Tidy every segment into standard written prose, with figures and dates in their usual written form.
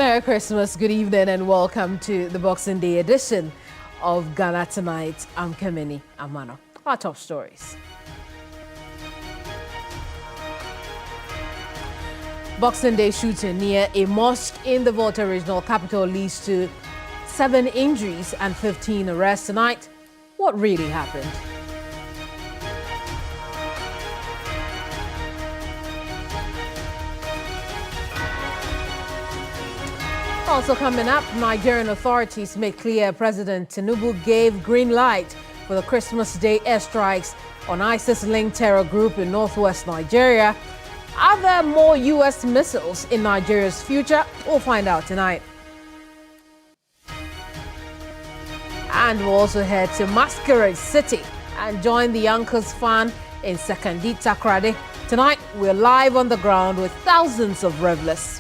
Merry Christmas, good evening, and welcome to the Boxing Day edition of Ghana Tonight. I'm Kemini Amano. Our top stories. Boxing Day shooting near a mosque in the Volta Regional Capital leads to 7 injuries and 15 arrests tonight. What really happened? Also coming up, Nigerian authorities make clear President Tinubu gave green light for the Christmas Day airstrikes on ISIS-linked terror group in northwest Nigeria. Are there more U.S. missiles in Nigeria's future? We'll find out tonight. And we'll also head to Masquerade City and join the Yonkers fan in Sekandi Takrade. Tonight, we're live on the ground with thousands of revelers.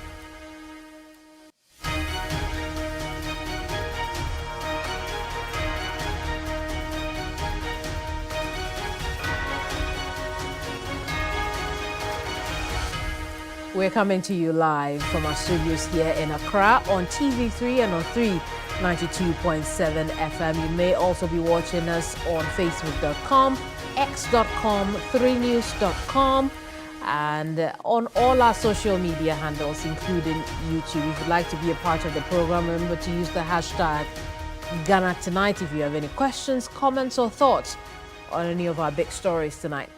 We're coming to you live from our studios here in Accra on TV3 and on 392.7 FM. You may also be watching us on Facebook.com, X.com, 3news.com, and on all our social media handles, including YouTube. If you'd like to be a part of the program, remember to use the hashtag Ghana Tonight if you have any questions, comments, or thoughts on any of our big stories tonight.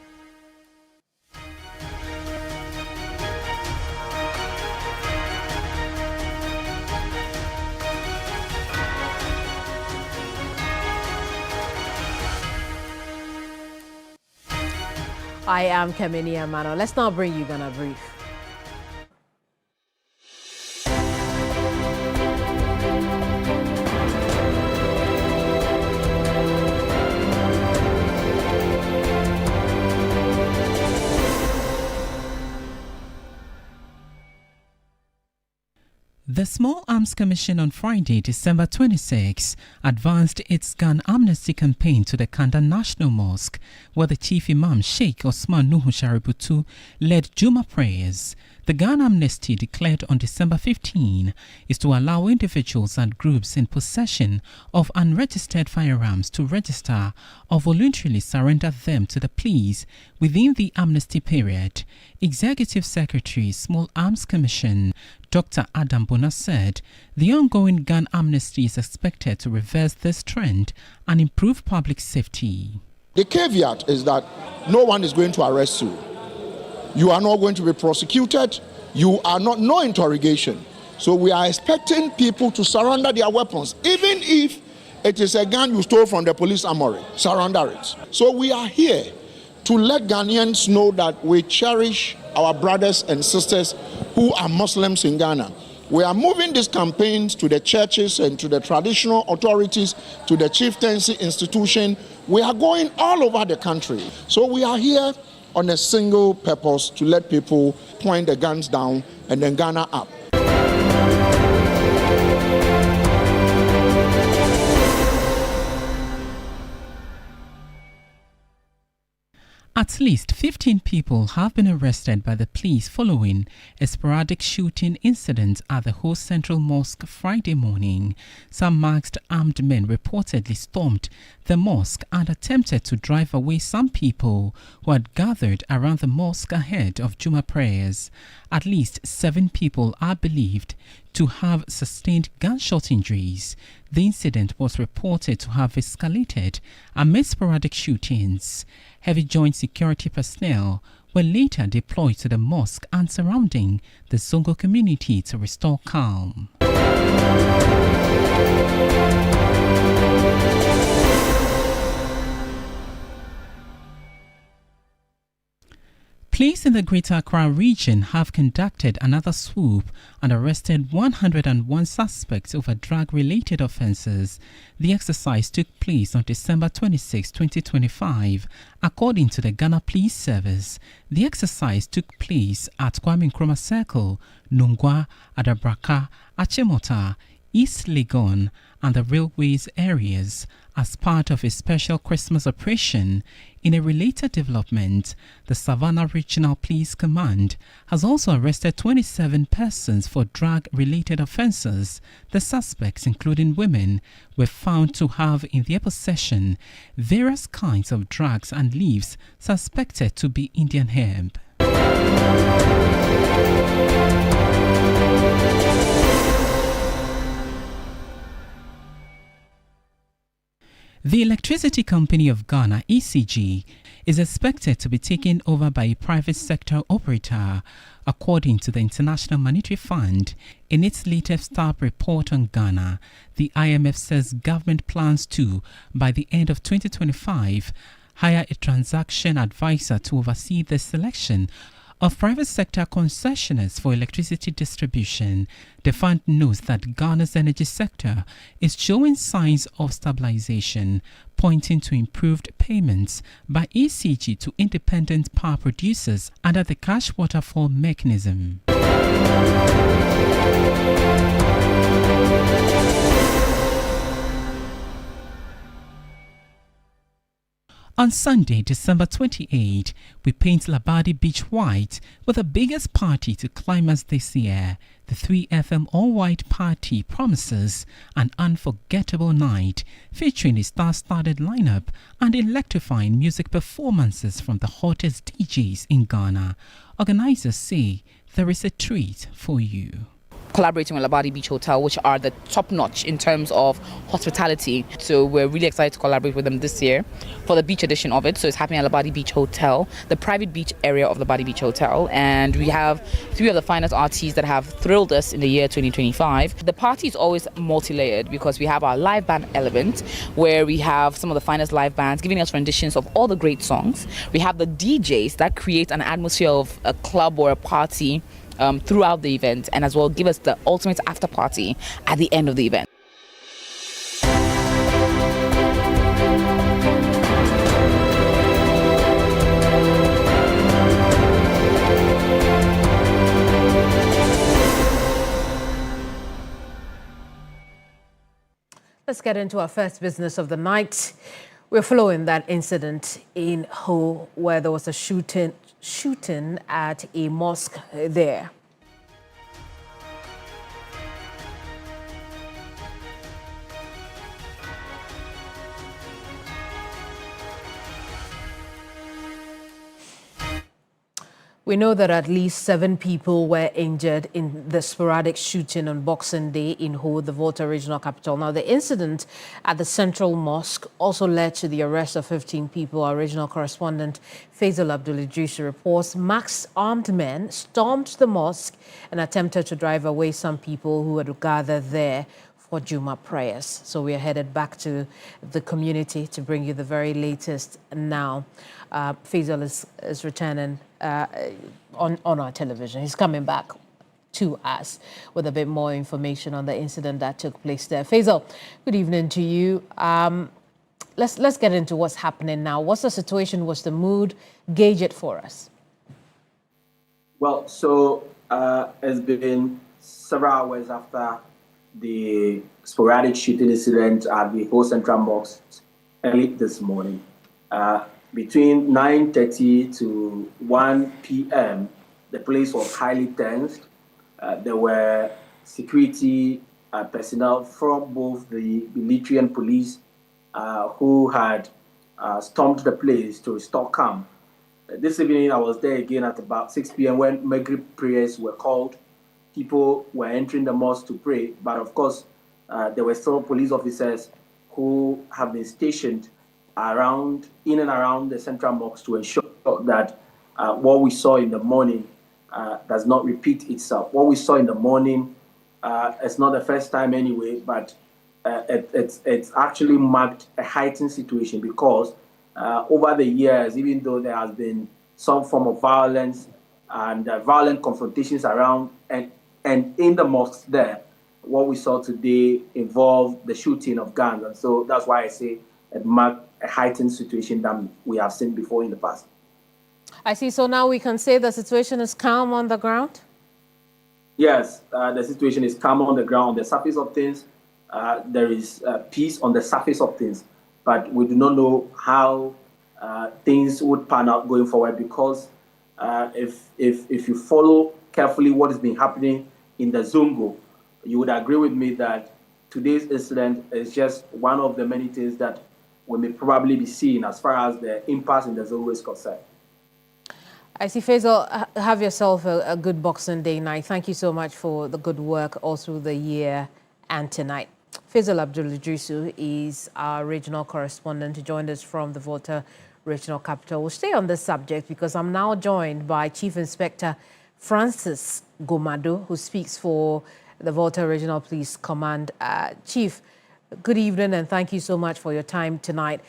I am Kemini Amano. Let's now bring you Ghana Brief. The Small Arms Commission on Friday, December 26, advanced its gun amnesty campaign to the Kanda National Mosque, where the Chief Imam Sheikh Osman Nuhu Shaributu led Juma prayers. The gun amnesty declared on December 15 is to allow individuals and groups in possession of unregistered firearms to register or voluntarily surrender them to the police within the amnesty period. Executive Secretary, Small Arms Commission, Dr. Adam Bona said the ongoing gun amnesty is expected to reverse this trend and improve public safety. The caveat is that no one is going to arrest you. You are not going to be prosecuted. You are not, no interrogation. So we are expecting people to surrender their weapons, even if it is a gun you stole from the police armory. Surrender it. So we are here to let Ghanaians know that we cherish our brothers and sisters who are Muslims in Ghana. We are moving these campaigns to the churches and to the traditional authorities, to the chieftaincy institution. We are going all over the country. So we are here on a single purpose to let people point the guns down and then Ghana up. At least 15 people have been arrested by the police following a sporadic shooting incident at the Ho Central Mosque Friday morning. Some masked armed men reportedly stormed the mosque and attempted to drive away some people who had gathered around the mosque ahead of Juma prayers. At least 7 people are believed to have sustained gunshot injuries. The incident was reported to have escalated amid sporadic shootings. Heavy joint security personnel were later deployed to the mosque and surrounding the Zongo community to restore calm. Police in the Greater Accra region have conducted another swoop and arrested 101 suspects over drug-related offences. The exercise took place on December 26, 2025, according to the Ghana Police Service. The exercise took place at Kwame Nkrumah Circle, Nungwa, Adabraka, Achimota, East Legon and the railways areas as part of a special Christmas operation. In a related development, the Savannah Regional Police Command has also arrested 27 persons for drug-related offences. The suspects, including women, were found to have in their possession various kinds of drugs and leaves suspected to be Indian hemp. The Electricity Company of Ghana, ECG, is expected to be taken over by a private sector operator, according to the International Monetary Fund. In its latest staff report on Ghana, the IMF says government plans to, by the end of 2025, hire a transaction advisor to oversee the selection of private sector concessionaires for electricity distribution. The fund notes that Ghana's energy sector is showing signs of stabilization, pointing to improved payments by ECG to independent power producers under the cash waterfall mechanism. On Sunday, December 28, we paint Labadi Beach white with the biggest party to climax this year. The 3FM all-white party promises an unforgettable night featuring a star-studded lineup and electrifying music performances from the hottest DJs in Ghana. Organizers say there is a treat for you. Collaborating with Labadi Beach Hotel, which are the top-notch in terms of hospitality. So we're really excited to collaborate with them this year for the beach edition of it. So it's happening at Labadi Beach Hotel, the private beach area of Labadi Beach Hotel. And we have 3 of the finest artists that have thrilled us in the year 2025. The party is always multi-layered because we have our live band element, where we have some of the finest live bands giving us renditions of all the great songs. We have the DJs that create an atmosphere of a club or a party throughout the event, and as well give us the ultimate after party at the end of the event. Let's get into our first business of the night. We're following that incident in Ho, where there was a shooting at a mosque there. We know that at least 7 people were injured in the sporadic shooting on Boxing Day in Ho, the Volta regional capital. Now, the incident at the Central Mosque also led to the arrest of 15 people. Our regional correspondent Faisal Abdul-Idris reports masked armed men stormed the mosque and attempted to drive away some people who had gathered there for Juma prayers. So we are headed back to the community to bring you the very latest now. Faisal is returning on our television. He's coming back to us with a bit more information on the incident that took place there. Faisal, good evening to you. Let's get into what's happening now. What's the situation? What's the mood? Gauge it for us. Well, so it's been several hours after the sporadic shooting incident at the Ho Central Mosque early this morning. Between 9:30 to 1 p.m., the place was highly tensed. There were security personnel from both the military and police who had stormed the place to restore calm. This evening, I was there again at about 6 p.m. when Maghrib prayers were called. People were entering the mosque to pray, but of course, there were still police officers who have been stationed in and around the Central Mosque to ensure that what we saw in the morning does not repeat itself. What we saw in the morning, it's not the first time anyway, but it's actually marked a heightened situation because over the years, even though there has been some form of violence and violent confrontations around and in the mosques there, what we saw today involved the shooting of guns. And so that's why I say it marked a heightened situation than we have seen before in the past. I see. So now we can say the situation is calm on the ground? Yes, the situation is calm on the ground. On the surface of things, there is peace on the surface of things, but we do not know how things would pan out going forward, because if you follow carefully what has been happening in the Zongo, you would agree with me that today's incident is just one of the many things that we may probably be seeing as far as the impasse in the Zongo is concerned. I see, Faisal, have yourself a good Boxing Day night. Thank you so much for the good work all through the year and tonight. Faisal Abdul-Idrisu is our regional correspondent. He joined us from the Volta Regional Capital. We'll stay on this subject because I'm now joined by Chief Inspector Francis Gomado, who speaks for the Volta Regional Police Command. Chief, good evening and thank you so much for your time tonight.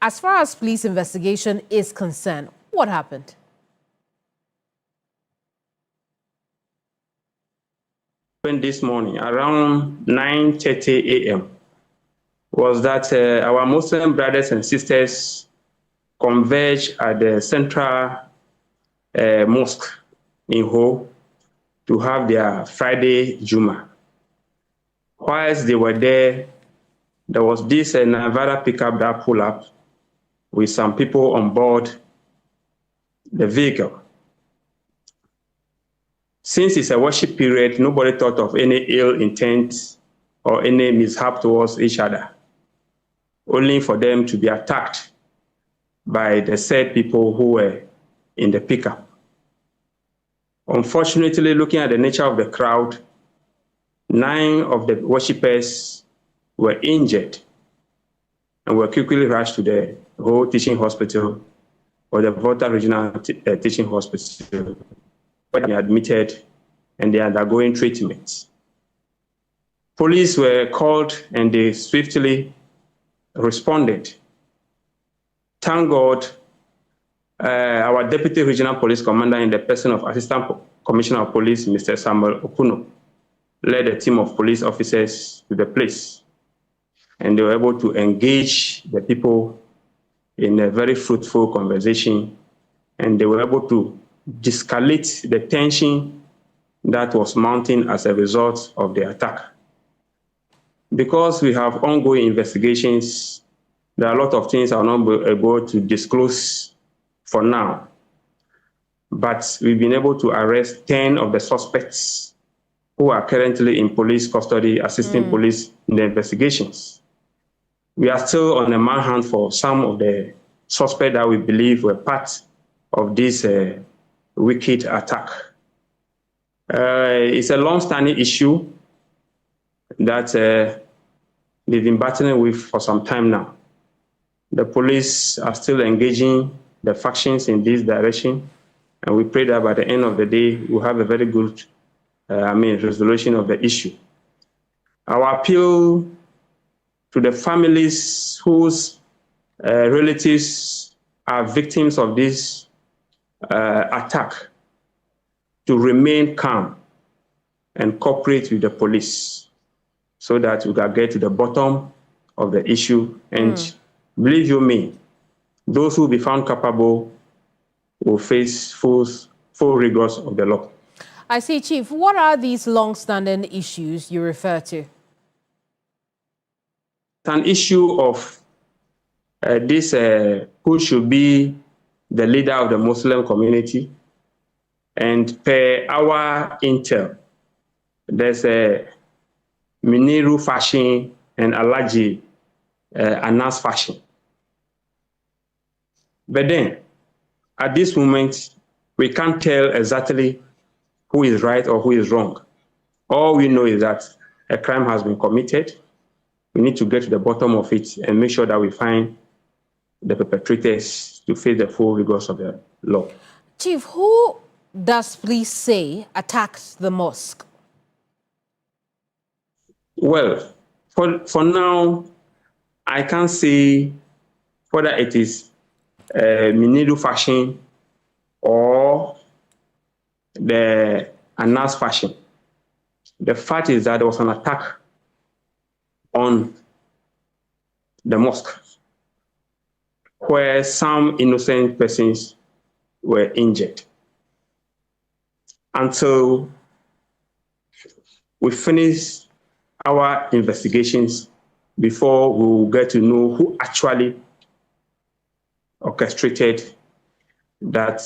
As far as police investigation is concerned, what happened? This morning around 9:30 a.m. was that our Muslim brothers and sisters converged at the central mosque in Ho to have their Friday Juma. Whilst they were there was this Navara pickup that pulled up with some people on board the vehicle. Since it's a worship period, nobody thought of any ill intent or any mishap towards each other, only for them to be attacked by the said people who were in the pickup. Unfortunately, looking at the nature of the crowd, 9 of the worshippers were injured and were quickly rushed to the Ho Teaching Hospital or the Volta Regional Teaching Hospital. They are admitted and they are undergoing treatment. Police were called and they swiftly responded. Thank God, our Deputy Regional Police Commander in the person of Assistant Commissioner of Police, Mr. Samuel Okuno, led a team of police officers to the place. And they were able to engage the people in a very fruitful conversation. And they were able to de-escalate the tension that was mounting as a result of the attack. Because we have ongoing investigations, there are a lot of things I will not be able to disclose for now. But we've been able to arrest 10 of the suspects who are currently in police custody, assisting police in the investigations. We are still on a manhunt for some of the suspects that we believe were part of this wicked attack. It's a long-standing issue that they've been battling with for some time now. The police are still engaging the factions in this direction, and we pray that by the end of the day, we'll have a very good resolution of the issue. Our appeal to the families whose relatives are victims of this attack to remain calm and cooperate with the police so that we can get to the bottom of the issue. And believe you me, those who will be found culpable will face full rigors of the law. I see, Chief. What are these long-standing issues you refer to? It's an issue of who should be the leader of the Muslim community. And per our intel, there's a Miniru faction and Alaji Anas faction. But then, at this moment, we can't tell exactly who is right or who is wrong. All we know is that a crime has been committed. We need to get to the bottom of it and make sure that we find the perpetrators to face the full rigors of the law. Chief, who does police say attacked the mosque? Well, for now, I can't say whether it is Minidu faction or the Anas faction. The fact is that there was an attack on the mosque where some innocent persons were injured. Until we finish our investigations before we will get to know who actually orchestrated that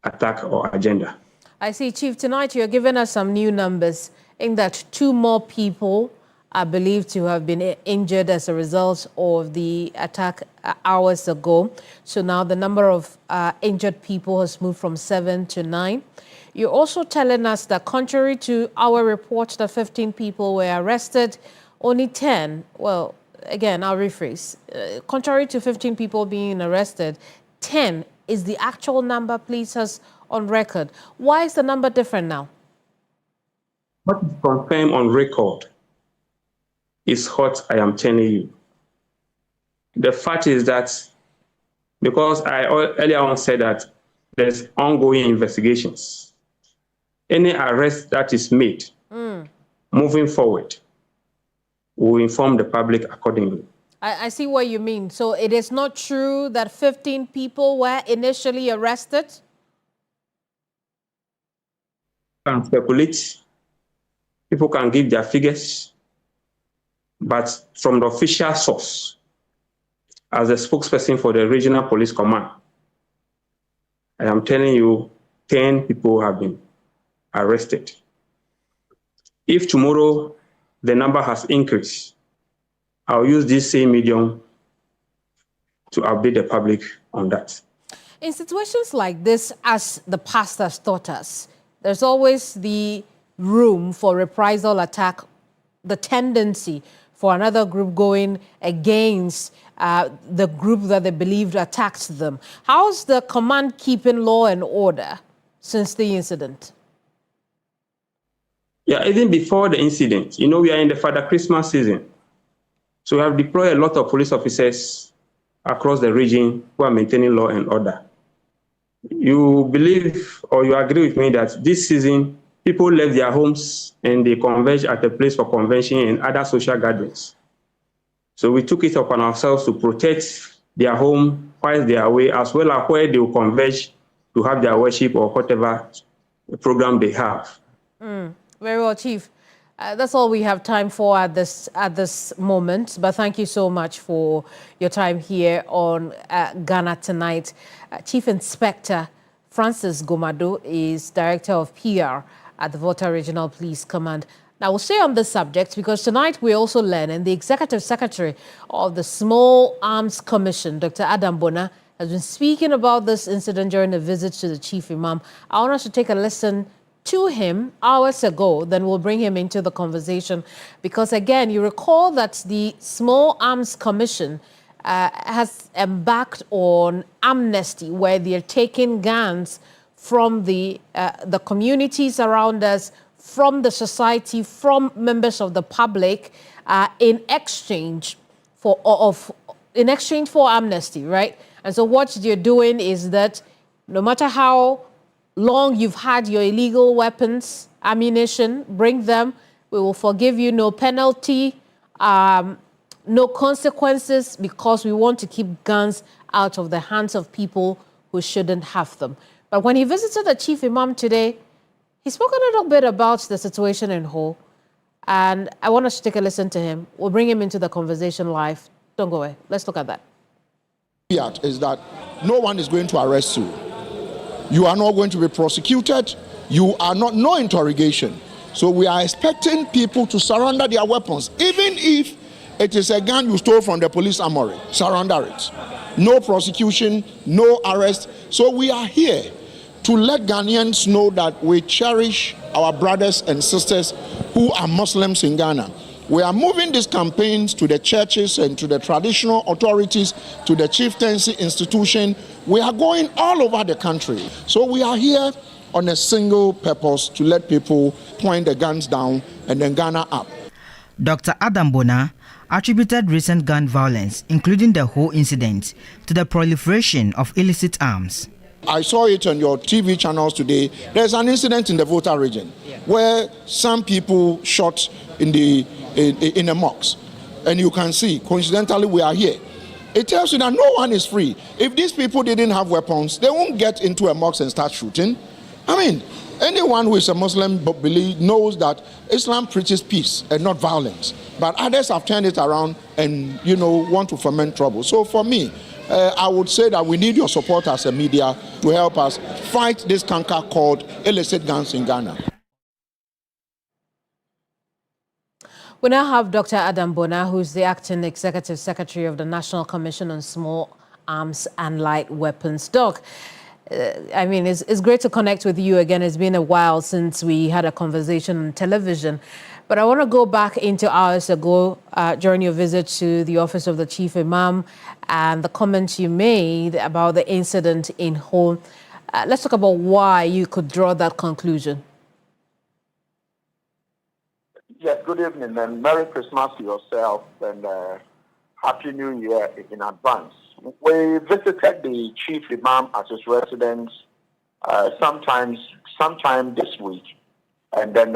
attack or agenda. I see, Chief, tonight you're giving us some new numbers in that 2 more people are believed to have been injured as a result of the attack hours ago. So now the number of injured people has moved from 7 to 9. You're also telling us that contrary to our report that 15 people were arrested, only 10, well, again, I'll rephrase. Contrary to 15 people being arrested, 10 is the actual number police has on record. Why is the number different now? What is confirmed on record is what I am telling you. The fact is that, because I earlier on said that there's ongoing investigations, any arrest that is made moving forward will inform the public accordingly. I see what you mean. So it is not true that 15 people were initially arrested? Can speculate. People can give their figures. But from the official source, as a spokesperson for the Regional Police Command, I am telling you 10 people have been arrested. If tomorrow the number has increased, I'll use this same medium to update the public on that. In situations like this, as the past has taught us, there's always the room for reprisal attack, the tendency for another group going against the group that they believed attacked them. How's the command keeping law and order since the incident? Yeah, even before the incident, we are in the Father Christmas season. So we have deployed a lot of police officers across the region who are maintaining law and order. You believe or you agree with me that this season, people left their homes and they converged at a place for convention and other social gatherings. So we took it upon ourselves to protect their home while they are away, as well as where they will converge to have their worship or whatever program they have. Very well, Chief. That's all we have time for at this moment. But thank you so much for your time here on Ghana Tonight. Chief Inspector Francis Gomado is Director of PR at the Volta Regional Police Command. Now, we'll stay on this subject because tonight we're also learning the Executive Secretary of the Small Arms Commission, Dr. Adam Bona, has been speaking about this incident during a visit to the Chief Imam. I want us to take a listen to him hours ago, then we'll bring him into the conversation. Because again, you recall that the Small Arms Commission has embarked on amnesty, where they're taking guns from the communities around us, from the society, from members of the public, in exchange for amnesty, right? And so what you're doing is that no matter how long you've had your illegal weapons, ammunition, bring them. We will forgive you, no penalty, no consequences, because we want to keep guns out of the hands of people who shouldn't have them. But when he visited the Chief Imam today, he spoke a little bit about the situation in Ho, and I want us to take a listen to him. We'll bring him into the conversation live. Don't go away. Let's look at that. Is that no one is going to arrest you. You are not going to be prosecuted. You are not, no interrogation. So we are expecting people to surrender their weapons. Even if it is a gun you stole from the police armory, surrender it. No prosecution, no arrest. So we are here to let Ghanaians know that we cherish our brothers and sisters who are Muslims in Ghana. We are moving these campaigns to the churches and to the traditional authorities, to the chieftaincy institution. We are going all over the country. So we are here on a single purpose to let people point the guns down and then Ghana up. Dr. Adam Bona attributed recent gun violence, including the whole incident, to the proliferation of illicit arms. I saw it on your TV channels today. There's an incident in the Volta region where some people shot in a mosque. And you can see, coincidentally, we are here. It tells you that no one is free. If these people didn't have weapons, they won't get into a mosque and start shooting. I mean, Anyone who is a Muslim knows that Islam preaches peace and not violence. But others have turned it around and, want to foment trouble. So for me, I would say that we need your support as a media to help us fight this canker called illicit guns in Ghana. We now have Dr. Adam Bona, who's the Acting Executive Secretary of the National Commission on Small Arms and Light Weapons. Doc, it's great to connect with you again. It's been a while since we had a conversation on television. But I want to go back into hours ago during your visit to the office of the Chief Imam and the comments you made about the incident in Ho. Let's talk about why you could draw that conclusion. Yes, good evening and Merry Christmas to yourself and Happy New Year in advance. We visited the Chief Imam at his residence sometime this week. And then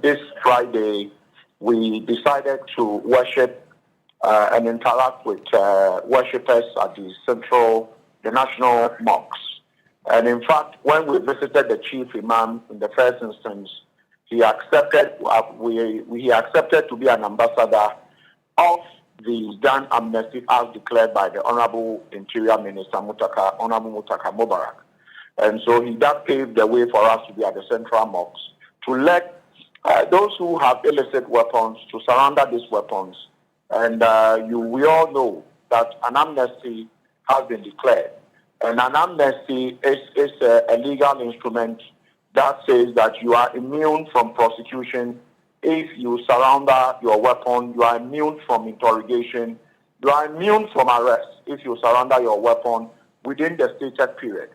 this Friday, we decided to worship and interact with worshippers at the National Mosque. And in fact, when we visited the Chief Imam in the first instance, he accepted to be an ambassador of the gun amnesty as declared by the Honorable Interior Minister Honorable Mutaka Mubarak. And so that paved the way for us to be at the Central Mosque, to let those who have illicit weapons to surrender these weapons. And we all know that an amnesty has been declared. And an amnesty is a legal instrument that says that you are immune from prosecution if you surrender your weapon. You are immune from interrogation. You are immune from arrest if you surrender your weapon within the stated period.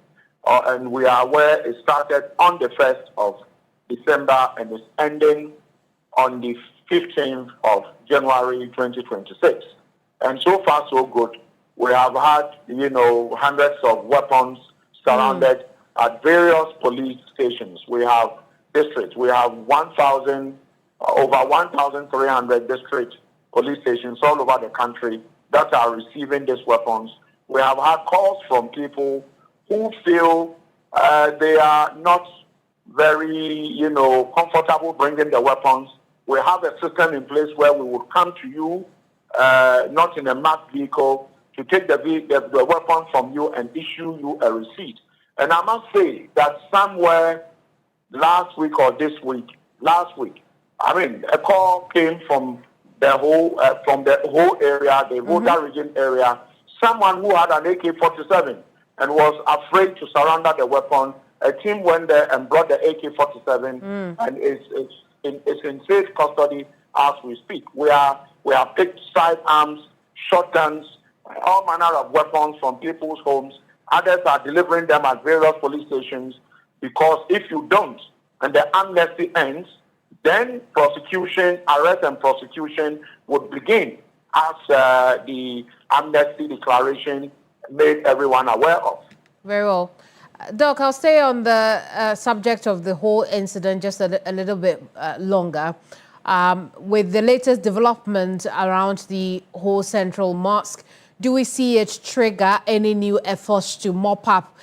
And we are aware it started on the 1st of December and is ending on the 15th of January 2026. And so far, so good. We have had, hundreds of weapons surrounded at various police stations. We have districts. We have over 1,300 district police stations all over the country that are receiving these weapons. We have had calls from people who feel they are not very, comfortable bringing the weapons. We have a system in place where we would come to you, not in a marked vehicle, to take the weapon from you and issue you a receipt. And I must say that somewhere last week, a call came from the whole area, the Volta region area, someone who had an AK-47 and was afraid to surrender the weapon. A team went there and brought the AK-47 and it's in safe custody as we speak. We have picked sidearms, shotguns, all manner of weapons from people's homes. Others are delivering them at various police stations, because if you don't and the amnesty ends, then arrest and prosecution would begin, as the amnesty declaration made everyone aware of. Very well. Doc, I'll stay on the subject of the whole incident just a little bit longer. With the latest development around the whole Central Mosque, do we see it trigger any new efforts to mop up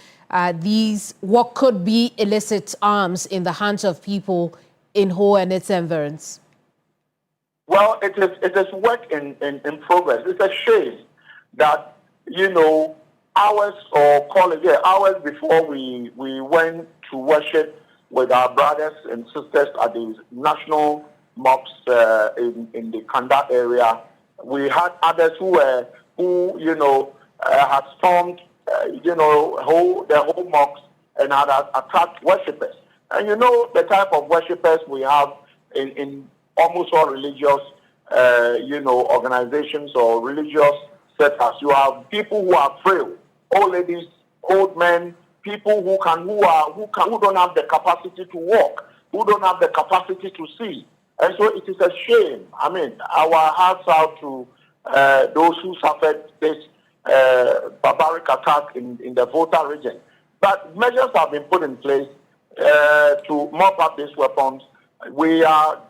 what could be illicit arms in the hands of people in Ho and its environs? Well, it is work in progress. It's a shame that, hours before we went to worship with our brothers and sisters at the National Mosque in the Kanda area, we had others who had stormed the whole mosque and had attacked worshippers. And the type of worshippers we have in almost all religious organizations or religious setups. You have people who are frail, old ladies, old men, people who don't have the capacity to walk, who don't have the capacity to see. And so it is a shame. Our hearts out to those who suffered this barbaric attack in the Volta region. But measures have been put in place to mop up these weapons. We are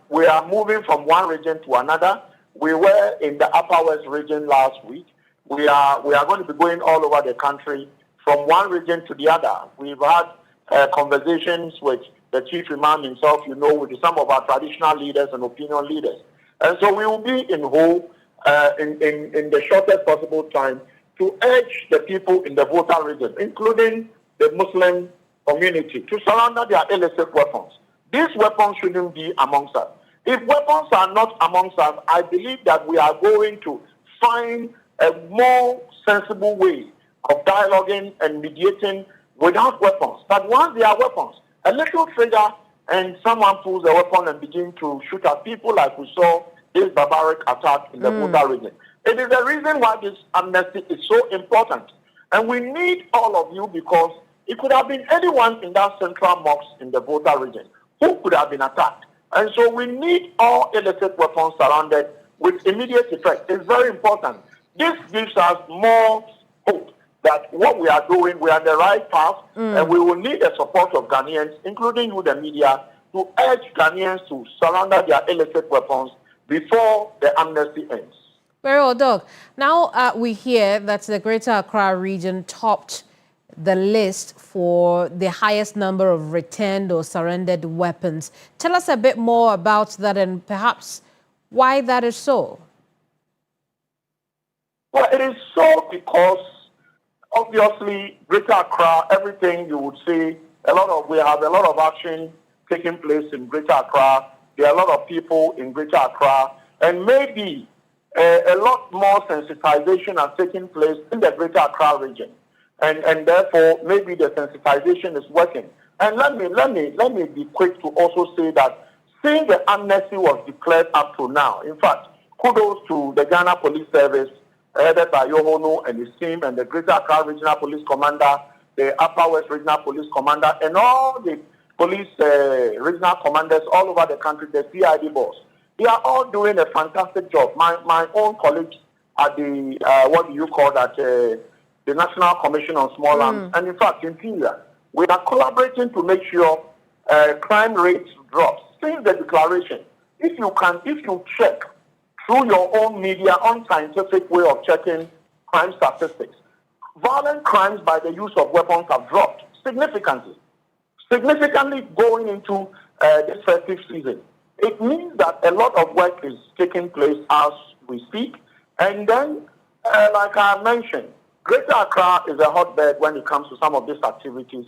moving from one region to another. We were in the Upper West region last week. We are going to be going all over the country from one region to the other. We've had conversations with the chief imam himself, with some of our traditional leaders and opinion leaders. And so we will be in Ho in the shortest possible time to urge the people in the Volta region, including the Muslim community, to surrender their illicit weapons. These weapons shouldn't be amongst us. If weapons are not amongst us, I believe that we are going to find a more sensible way of dialoguing and mediating without weapons. But once there are weapons, a little trigger and someone pulls a weapon and begins to shoot at people like we saw this barbaric attack in the Volta region. It is the reason why this amnesty is so important. And we need all of you because it could have been anyone in that central mosque in the Volta region who could have been attacked. And so we need all illicit weapons surrounded with immediate effect. It's very important. This gives us more hope that what we are doing, we are on the right path, and we will need the support of Ghanaians, including you, the media, to urge Ghanaians to surrender their illicit weapons before the amnesty ends. Very well, Doc. Now we hear that the Greater Accra region topped the list for the highest number of returned or surrendered weapons. Tell us a bit more about that and perhaps why that is so. Well, it is so because obviously Greater Accra, everything you would see, we have a lot of action taking place in Greater Accra. There are a lot of people in Greater Accra, and maybe a lot more sensitization are taking place in the Greater Accra region. And therefore, maybe the sensitization is working. And let me be quick to also say that since the amnesty was declared up to now, in fact, kudos to the Ghana Police Service, headed by Yohono and his team, and the Greater Accra Regional Police Commander, the Upper West Regional Police Commander, and all the police regional commanders all over the country, the CID boss. They are all doing a fantastic job. My own colleagues at the, the National Commission on Small Arms, and in fact, Interior, we are collaborating to make sure crime rates drop. Since the declaration, if you check through your own media, unscientific way of checking crime statistics, violent crimes by the use of weapons have dropped significantly going into this festive season. It means that a lot of work is taking place as we speak. And then, like I mentioned, Greater Accra is a hotbed when it comes to some of these activities.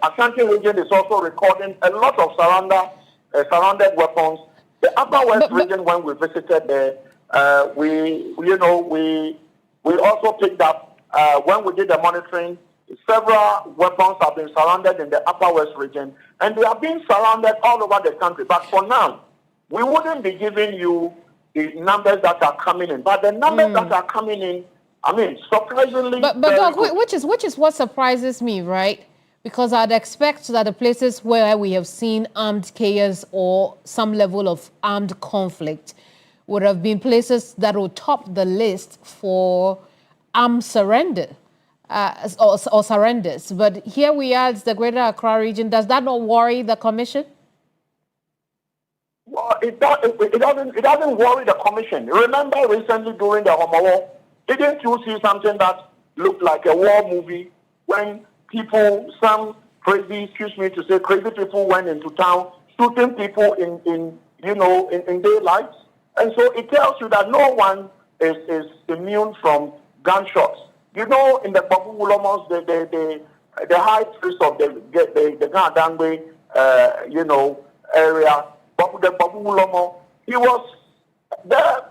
Ashanti region is also recording a lot of surrounded weapons. The Upper West region, when we visited there, we also picked up, when we did the monitoring, several weapons have been surrounded in the Upper West region, and they are being surrounded all over the country. But for now, we wouldn't be giving you the numbers that are coming in. But the numbers that are coming in, surprisingly. But Doc, which is what surprises me, right? Because I'd expect that the places where we have seen armed chaos or some level of armed conflict would have been places that would top the list for armed surrender or surrenders. But here we are, it's the Greater Accra region. Does that not worry the Commission? Well, it doesn't worry the Commission. Remember recently during the Homo War, didn't you see something that looked like a war movie when some crazy people went into town shooting people in daylight? And so it tells you that no one is immune from gunshots. In the Babu Wulomos, the high priest of the Ganadangwe, area, the Babu Wulomo, he was there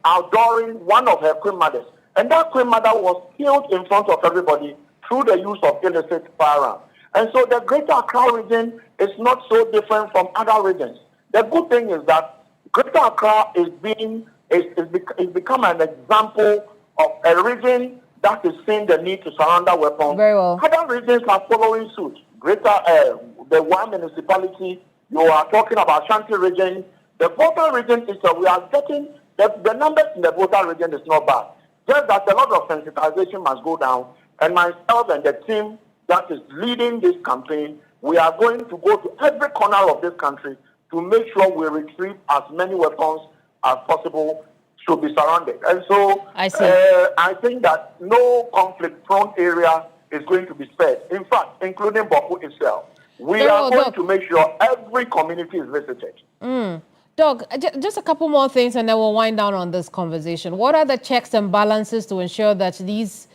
outdooring one of her queen mothers. And that queen mother was killed in front of everybody through the use of illicit firearms. And so the Greater Accra region is not so different from other regions. The good thing is that Greater Accra is become an example of a region that is seeing the need to surrender weapons. Very well. Other regions are following suit. The one municipality, you are talking about Ashanti region. The Volta region is we are getting, the numbers in the Volta region is not bad. Just that a lot of sensitization must go down. And myself and the team that is leading this campaign, we are going to go to every corner of this country to make sure we retrieve as many weapons as possible should be surrounded. And so I think that no conflict-prone area is going to be spared. In fact, including Boku itself. We are going to make sure every community is visited. Doug, just a couple more things and then we'll wind down on this conversation. What are the checks and balances to ensure that these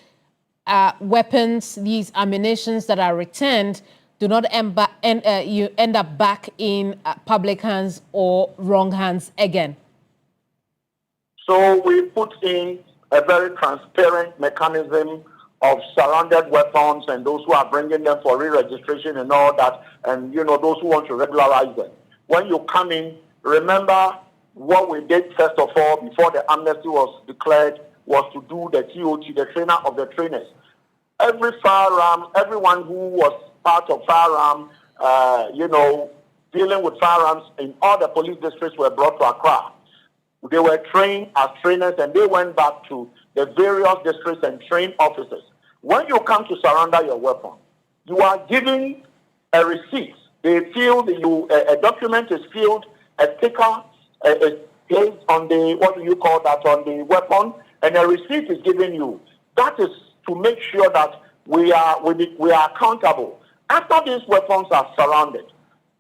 weapons, these ammunitions that are returned do not end up back in public hands or wrong hands again? So we put in a very transparent mechanism of surrounded weapons and those who are bringing them for re-registration and all that, and those who want to regularize them. When you come in, remember what we did first of all before the amnesty was declared was to do the TOT, the trainer of the trainers. Every firearm, everyone who was part of firearm, dealing with firearms in all the police districts were brought to Accra. They were trained as trainers and they went back to the various districts and trained officers. When you come to surrender your weapon, you are given a receipt. They filled a document is filled, a sticker is placed on the, on the weapon, and a receipt is given you. That is to make sure that we are accountable. After these weapons are surrounded,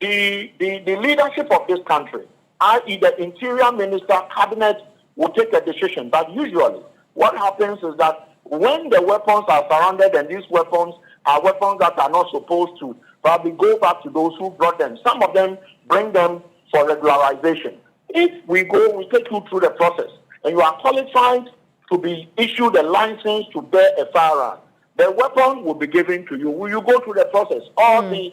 the leadership of this country, i.e. the Interior Minister, Cabinet, will take a decision. But usually, what happens is that when the weapons are surrounded and these weapons are weapons that are not supposed to probably go back to those who brought them, some of them bring them for regularization. If we take you through the process and you are qualified to be issued a license to bear a firearm, the weapon will be given to you. Will you go through the process? All the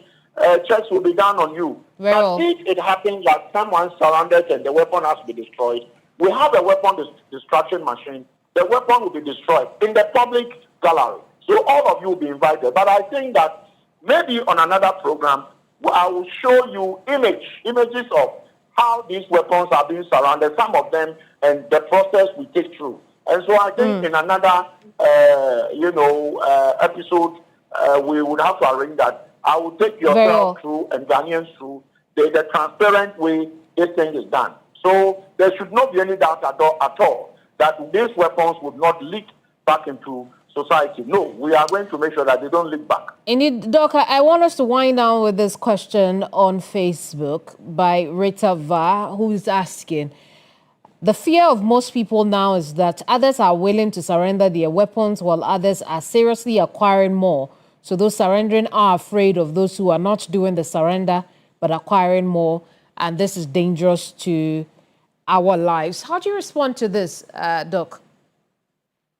checks will be done on you. But if it happens that someone surrounded and the weapon has to be destroyed, we have a weapon destruction machine. The weapon will be destroyed in the public gallery. So all of you will be invited. But I think that maybe on another program, I will show you images of how these weapons are being surrounded, some of them, and the process we take through. And so I think in another, episode, we would have to arrange that. I will take yourself through and Ghanaians through the transparent way this thing is done. So there should not be any doubt at all that these weapons would not leak back into society. No, we are going to make sure that they don't leak back. Indeed, Doc, I want us to wind down with this question on Facebook by Rita Va, who is asking, the fear of most people now is that others are willing to surrender their weapons while others are seriously acquiring more. So those surrendering are afraid of those who are not doing the surrender but acquiring more, and this is dangerous to our lives. How do you respond to this, Doc?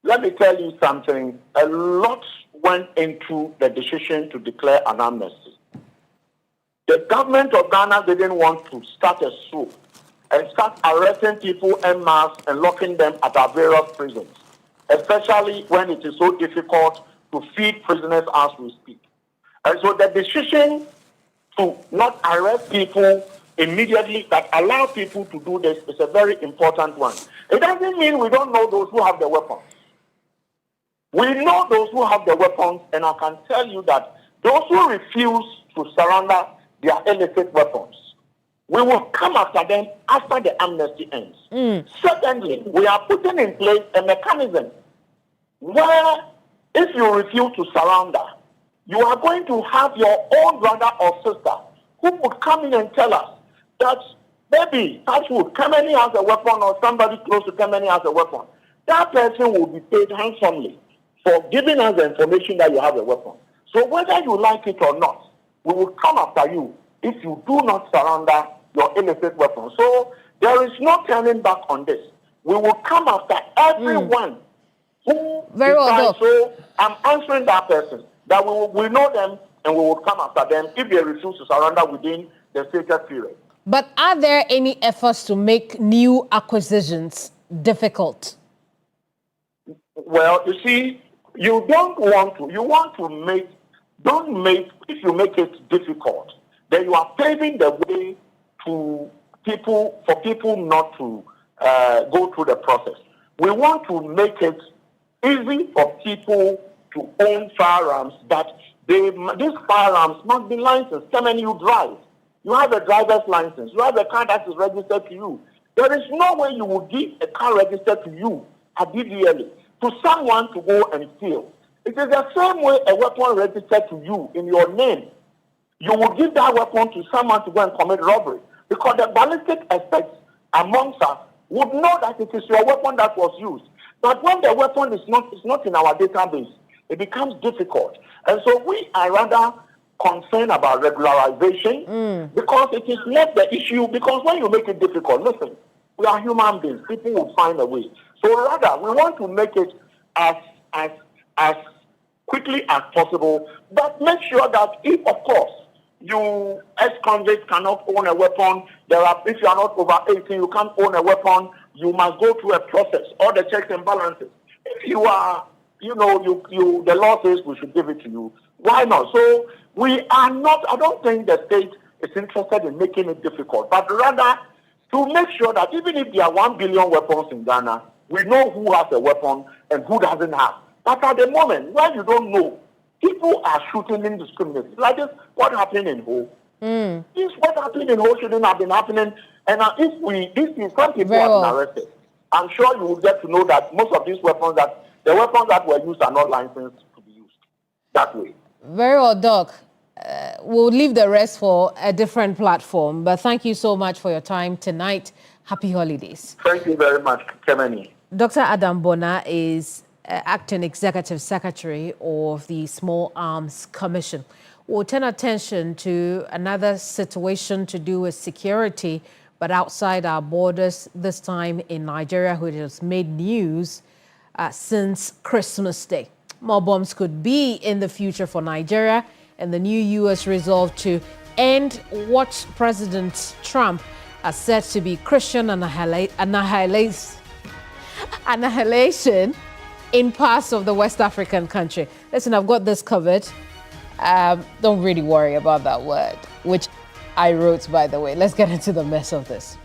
Let me tell you something. A lot went into the decision to declare an amnesty. The government of Ghana didn't want to start a swoop and start arresting people en masse and locking them at our various prisons, especially when it is so difficult to feed prisoners as we speak. And so the decision to not arrest people immediately, that allow people to do this, is a very important one. It doesn't mean we don't know those who have the weapons. We know those who have the weapons, and I can tell you that those who refuse to surrender their illicit weapons, we will come after them after the amnesty ends. Secondly, we are putting in place a mechanism where if you refuse to surrender, you are going to have your own brother or sister who would come in and tell us that maybe Touchwood, Kemeni has a weapon, or somebody close to Kemeni has a weapon. That person will be paid handsomely for giving us the information that you have a weapon. So whether you like it or not, we will come after you if you do not surrender your illicit weapon. So there is no turning back on this. We will come after everyone who decides. So I'm answering that person, that we know them and we will come after them if they refuse to surrender within the stated period. But are there any efforts to make new acquisitions difficult? Well, you see, if you make it difficult, then you are paving the way for people not to go through the process. We want to make it easy for people to own firearms, but these firearms must be licensed. Come and you drive. You have a driver's license. You have a car that is registered to you. There is no way you will give a car registered to you at DVLA to someone to go and steal. It is the same way a weapon registered to you in your name. you would give that weapon to someone to go and commit robbery, because the ballistic experts amongst us would know that it is your weapon that was used. But when the weapon is not in our database, it becomes difficult. And so we are rather concerned about regularization because it is not the issue. Because when you make it difficult, listen, we are human beings. People will find a way. So rather, we want to make it as quickly as possible, but make sure that if, of course, you ex-convict cannot own a weapon, if you are not over 18, you can't own a weapon, you must go through a process, all the checks and balances. If you are, the law says we should give it to you, why not? So we are not, I don't think the state is interested in making it difficult, but rather to make sure that even if there are 1 billion weapons in Ghana, we know who has a weapon and who doesn't have. But at the moment, when you don't know, people are shooting indiscriminately. Like this, what happened in Ho? This what happened in Ho shouldn't have been happening. And if some people have been arrested, I'm sure you will get to know that most of these weapons, the weapons that were used are not licensed to be used that way. Very well, Doc. We'll leave the rest for a different platform. But thank you so much for your time tonight. Happy holidays. Thank you very much, Kemeni. Dr. Adam Bona is Acting Executive Secretary of the Small Arms Commission. We'll turn attention to another situation to do with security, but outside our borders, this time in Nigeria, which has made news since Christmas Day. More bombs could be in the future for Nigeria, and the new U.S. resolve to end what President Trump has said to be Christian annihilation in parts of the West African country. Listen, I've got this covered. Don't really worry about that word, which I wrote, by the way. Let's get into the mess of this.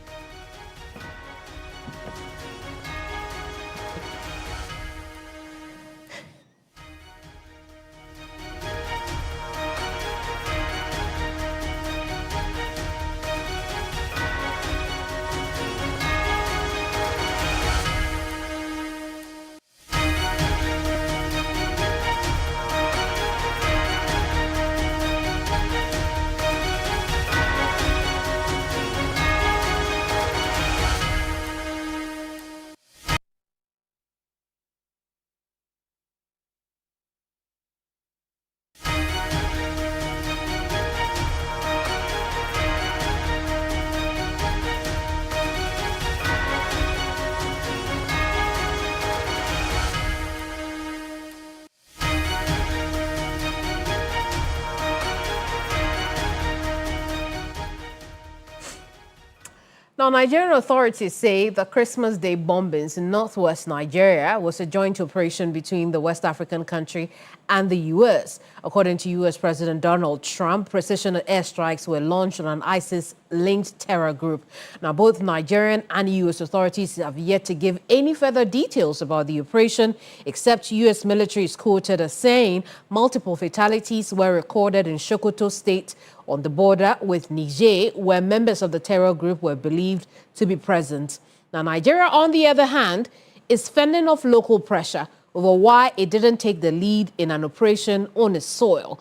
Now, Nigerian authorities say the Christmas Day bombings in northwest Nigeria was a joint operation between the West African country and the U.S. According to U.S. President Donald Trump, precision airstrikes were launched on an ISIS-linked terror group. Now, both Nigerian and U.S. authorities have yet to give any further details about the operation, except U.S. military is quoted as saying multiple fatalities were recorded in Sokoto State on the border with Niger, where members of the terror group were believed to be present. Now, Nigeria, on the other hand, is fending off local pressure over why it didn't take the lead in an operation on its soil.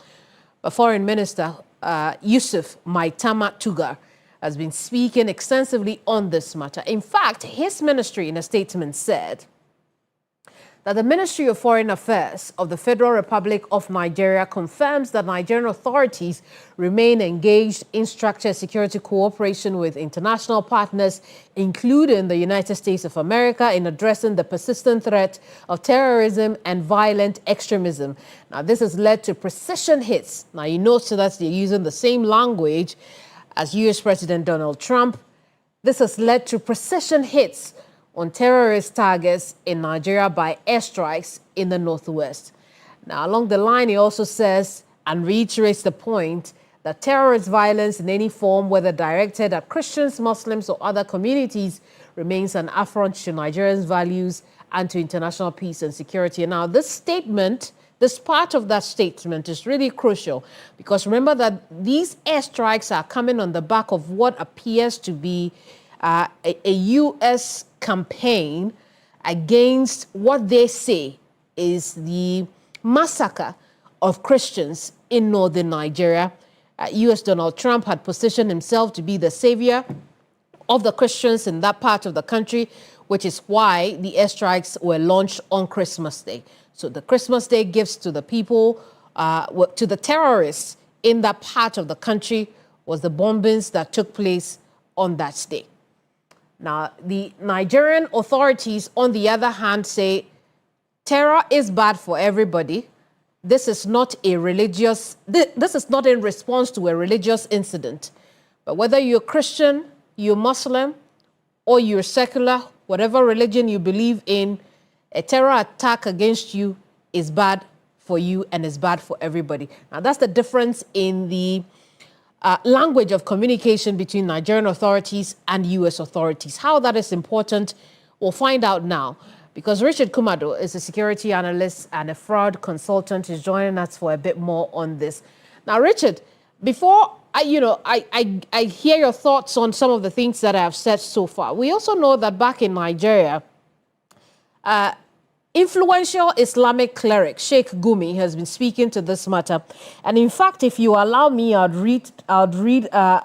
But Foreign Minister Yusuf Maitama Tugar has been speaking extensively on this matter. In fact, his ministry in a statement said that the Ministry of Foreign Affairs of the Federal Republic of Nigeria confirms that Nigerian authorities remain engaged in structured security cooperation with international partners, including the United States of America, in addressing the persistent threat of terrorism and violent extremism. Now, this has led to precision hits. Now, you notice that they're using the same language as U.S. President Donald Trump. This has led to precision hits on terrorist targets in Nigeria by airstrikes in the northwest. Now, along the line, he also says and reiterates the point that terrorist violence in any form, whether directed at Christians, Muslims, or other communities, remains an affront to Nigerians' values and to international peace and security. And now, this statement, this part of that statement is really crucial, because remember that these airstrikes are coming on the back of what appears to be a U.S. campaign against what they say is the massacre of Christians in northern Nigeria. U.S. Donald Trump had positioned himself to be the savior of the Christians in that part of the country, which is why the airstrikes were launched on Christmas Day. So the Christmas Day gifts to the people, to the terrorists in that part of the country was the bombings that took place on that day. Now, the Nigerian authorities, on the other hand, say terror is bad for everybody. This is not a religious, this is not in response to a religious incident. But whether you're Christian, you're Muslim, or you're secular, whatever religion you believe in, a terror attack against you is bad for you and is bad for everybody. Now, that's the difference in the language of communication between Nigerian authorities and U.S. authorities. How that is important, we'll find out now, because Richard Kumado is a security analyst and a fraud consultant. He's joining us for a bit more on this. Now, Richard, before I hear your thoughts on some of the things that I have said so far, we also know that back in Nigeria, influential Islamic cleric Sheikh Gumi has been speaking to this matter. And in fact, if you allow me, I'd read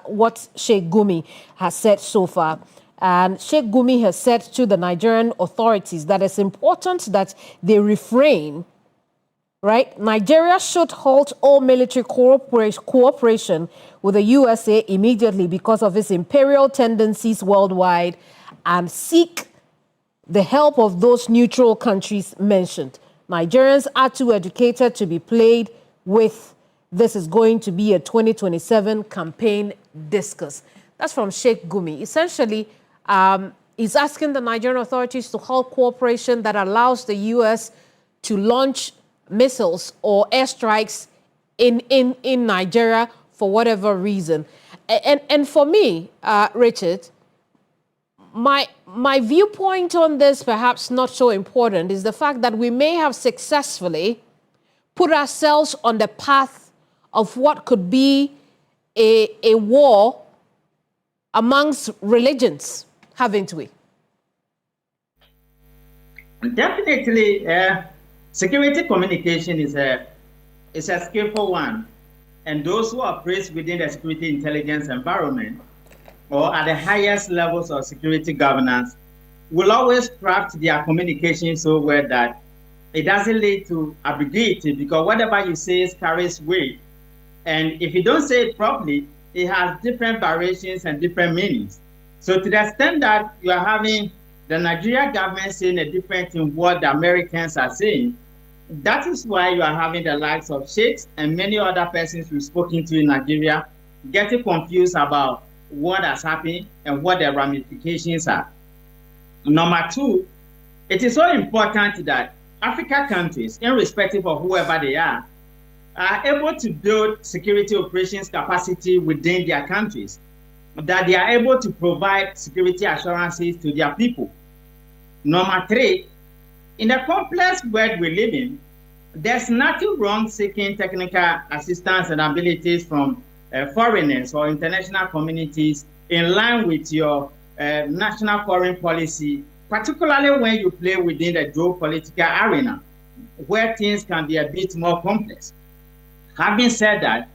what Sheikh Gumi has said so far. And Sheikh Gumi has said to the Nigerian authorities that it's important that they refrain, right? Nigeria should halt all military cooperation with the USA immediately because of its imperial tendencies worldwide and seek the help of those neutral countries mentioned. Nigerians are too educated to be played with. This is going to be a 2027 campaign discourse. That's from Sheikh Gumi. Essentially, he's asking the Nigerian authorities to halt cooperation that allows the U.S. to launch missiles or airstrikes in Nigeria for whatever reason. And for me, Richard, my viewpoint on this, perhaps not so important, is the fact that we may have successfully put ourselves on the path of what could be a war amongst religions, haven't we? Definitely, security communication is a skillful one, and those who operate within the security intelligence environment or at the highest levels of security governance will always craft their communication so well that it doesn't lead to ambiguity, because whatever you say carries weight. And if you don't say it properly, it has different variations and different meanings. So to the extent that you are having the Nigerian government saying a different in what the Americans are saying, that is why you are having the likes of sheikhs and many other persons we've spoken to in Nigeria getting confused about what has happened and what the ramifications are. Number two, it is so important that African countries, irrespective of whoever they are able to build security operations capacity within their countries, that they are able to provide security assurances to their people. Number three, in the complex world we live in, there's nothing wrong seeking technical assistance and abilities from foreigners or international communities in line with your national foreign policy, particularly when you play within the geopolitical arena, where things can be a bit more complex. Having said that,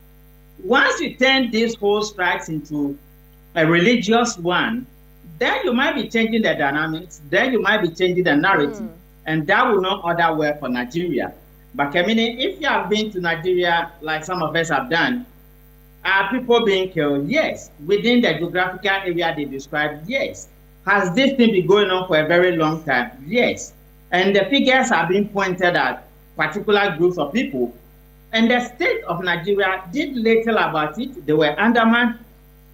once you turn these whole strikes into a religious one, then you might be changing the dynamics, then you might be changing the narrative, and that will not order well for Nigeria. But Kemini, if you have been to Nigeria, like some of us have done, are people being killed? Yes. Within the geographical area they described? Yes. Has this thing been going on for a very long time? Yes. And the figures are being pointed at particular groups of people. And the state of Nigeria did little about it. They were undermined.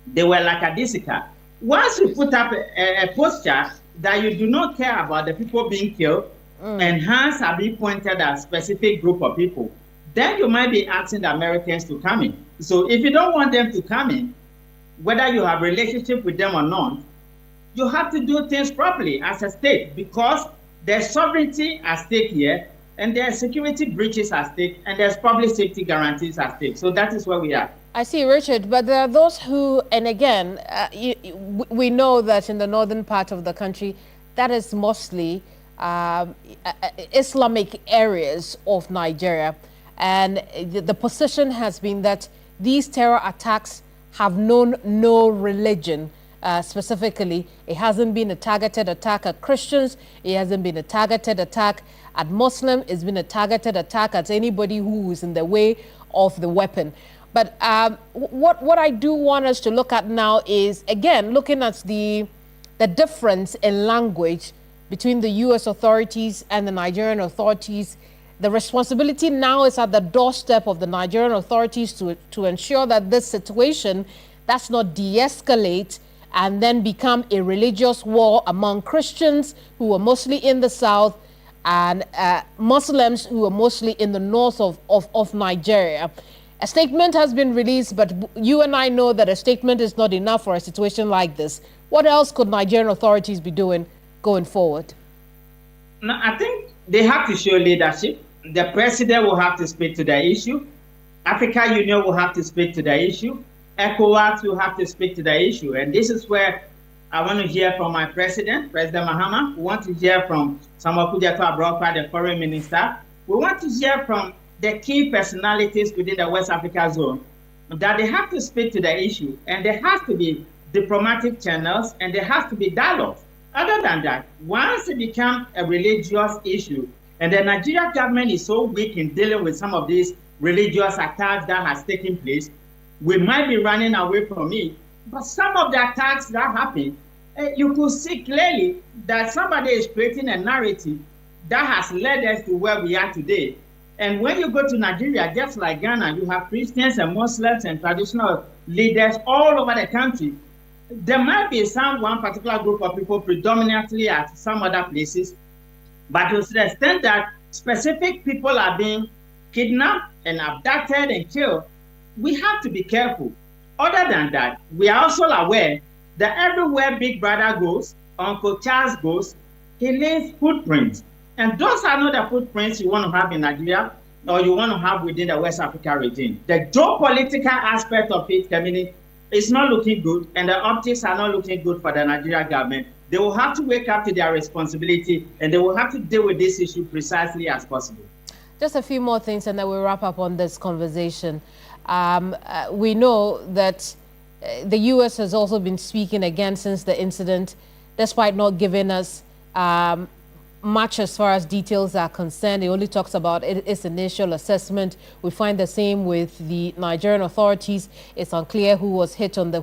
They were lackadaisical. Once you put up a posture that you do not care about the people being killed, and hands are being pointed at a specific group of people, then you might be asking the Americans to come in. So if you don't want them to come in, whether you have a relationship with them or not, you have to do things properly as a state, because there's sovereignty at stake here, and there's security breaches at stake, and there's public safety guarantees at stake. So that is where we are. I see, Richard, but there are those who, and again, we know that in the northern part of the country, that is mostly Islamic areas of Nigeria. And the position has been that these terror attacks have known no religion. Specifically, it hasn't been a targeted attack at Christians. It hasn't been a targeted attack at Muslims. It's been a targeted attack at anybody who is in the way of the weapon. But what I do want us to look at now is, again, looking at the difference in language between the U.S. authorities and the Nigerian authorities. The responsibility now is at the doorstep of the Nigerian authorities to ensure that this situation does not de-escalate and then become a religious war among Christians who are mostly in the south and Muslims who are mostly in the north of Nigeria. A statement has been released, but you and I know that a statement is not enough for a situation like this. What else could Nigerian authorities be doing going forward? No, I think they have to show leadership. The president will have to speak to the issue. African Union will have to speak to the issue. ECOWAS will have to speak to the issue. And this is where I want to hear from my president, President Mahama. We want to hear from Samuel Kudjeto Abrokwa, the foreign minister. We want to hear from the key personalities within the West Africa zone, that they have to speak to the issue. And there has to be diplomatic channels, and there has to be dialogue. Other than that, once it becomes a religious issue, and the Nigerian government is so weak in dealing with some of these religious attacks that has taken place, we might be running away from it. But some of the attacks that happen, you could see clearly that somebody is creating a narrative that has led us to where we are today. And when you go to Nigeria, just like Ghana, you have Christians and Muslims and traditional leaders all over the country. There might be one particular group of people predominantly at some other places, but to the extent that specific people are being kidnapped and abducted and killed, we have to be careful. Other than that, we are also aware that everywhere Big Brother goes, Uncle Charles goes, he leaves footprints. And those are not the footprints you want to have in Nigeria or you want to have within the West Africa region. The geopolitical aspect of it, Kemini, is not looking good, and the optics are not looking good for the Nigerian government. They will have to wake up to their responsibility, and they will have to deal with this issue precisely as possible. Just a few more things, and then we'll wrap up on this conversation. We know that the U.S. has also been speaking again since the incident, despite not giving us much as far as details are concerned. It only talks about its initial assessment. We find the same with the Nigerian authorities. It's unclear who was hit on the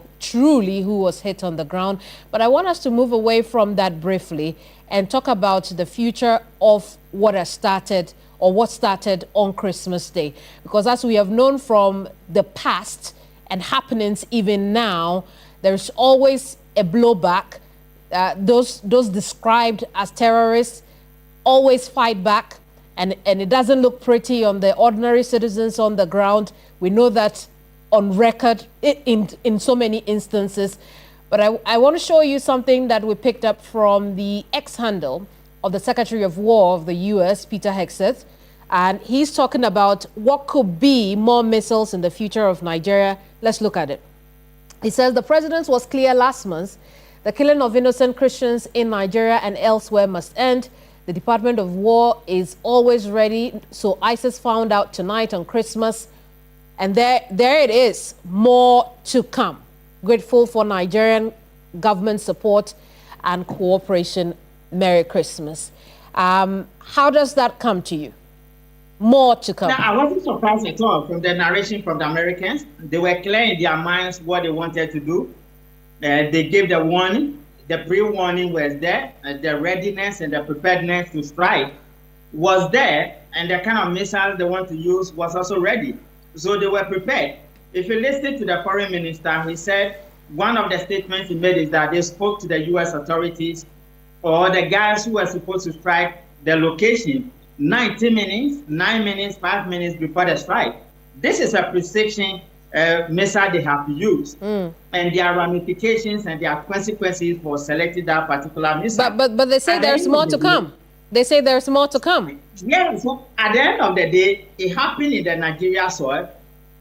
ground. But I want us to move away from that briefly and talk about the future of what has started or what started on Christmas Day. Because as we have known from the past and happenings even now, there's always a blowback. Those described as terrorists always fight back, and it doesn't look pretty on the ordinary citizens on the ground. We know that on record in so many instances. But I want to show you something that we picked up from the X handle of the Secretary of War of the U.S., Peter Hegseth, and he's talking about what could be more missiles in the future of Nigeria. Let's look at it. He says the president was clear last month. The killing of innocent Christians in Nigeria and elsewhere must end. The Department of War is always ready. So ISIS found out tonight on Christmas. And there it is, more to come. Grateful for Nigerian government support and cooperation. Merry Christmas. How does that come to you? More to come. Now, I wasn't surprised at all from the narration from the Americans. They were clear in their minds what they wanted to do. They gave the warning. The pre-warning was there. The readiness and the preparedness to strike was there. And the kind of missiles they want to use was also ready. So they were prepared. If you listen to the foreign minister, he said one of the statements he made is that they spoke to the U.S. authorities or the guys who were supposed to strike the location 90 minutes, 9 minutes, 5 minutes before the strike. This is a precision missile they have to use. And there are ramifications and there are consequences for selecting that particular missile. But they say there's more to come. They say there's more to come. Yeah, so at the end of the day, it happened in the Nigeria soil.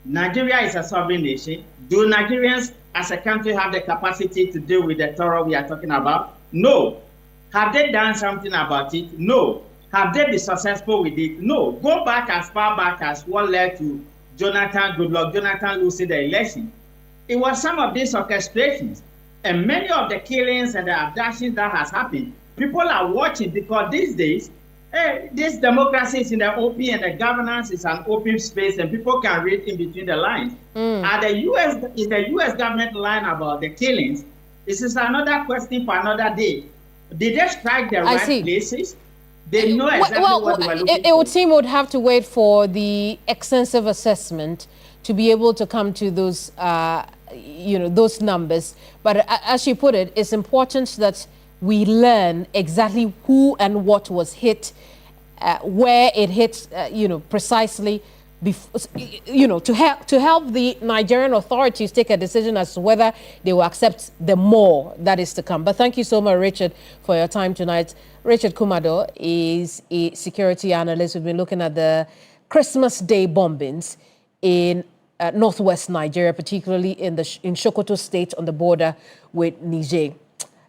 Nigeria is a sovereign nation. Do Nigerians as a country have the capacity to deal with the terror we are talking about? No. Have they done something about it? No. Have they been successful with it? No. Go back as far back as what led to Goodluck Jonathan losing the election. It was some of these orchestrations. And many of the killings and the abductions that has happened, people are watching because these days, this democracy is in the open and the governance is an open space and people can read in between the lines. Is the U.S. government lying about the killings? This is another question for another day. Did they strike the right places? They know exactly what they were looking for. It would seem we would have to wait for the extensive assessment to be able to come to those, those numbers. But as you put it, it's important that we learn exactly who and what was hit, where it hit, precisely, to help the Nigerian authorities take a decision as to whether they will accept the more that is to come. But thank you so much, Richard, for your time tonight. Richard Kumado is a security analyst. We've been looking at the Christmas Day bombings in northwest Nigeria, particularly in Sokoto State on the border with Niger.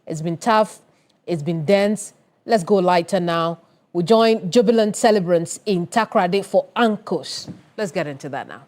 It's been tough. It's been dense. Let's go lighter now. We join jubilant celebrants in Takoradi for Ankos. Let's get into that now.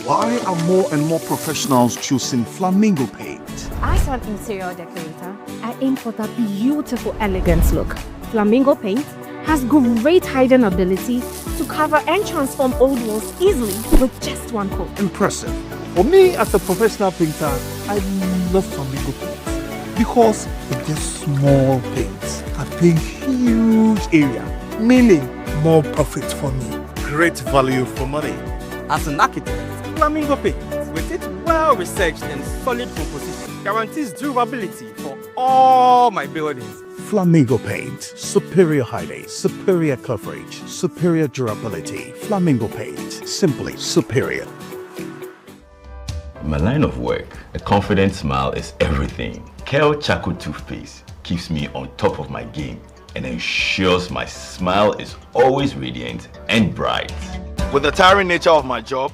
Why are more and more professionals choosing Flamingo paint? As an interior decorator, I aim for that beautiful, elegant look. Flamingo paint has great hiding ability to cover and transform old walls easily with just one coat. Impressive. For me, as a professional painter, I love Flamingo paint because it gives small paints that paint huge area, meaning more profit for me. Great value for money. As an architect, Flamingo paint, with its well-researched and solid composition, guarantees durability for all my buildings. Flamingo paint, superior hiding, superior coverage, superior durability. Flamingo paint, simply superior. In my line of work, a confident smile is everything. Kel Charcoal Toothpaste keeps me on top of my game and ensures my smile is always radiant and bright. With the tiring nature of my job,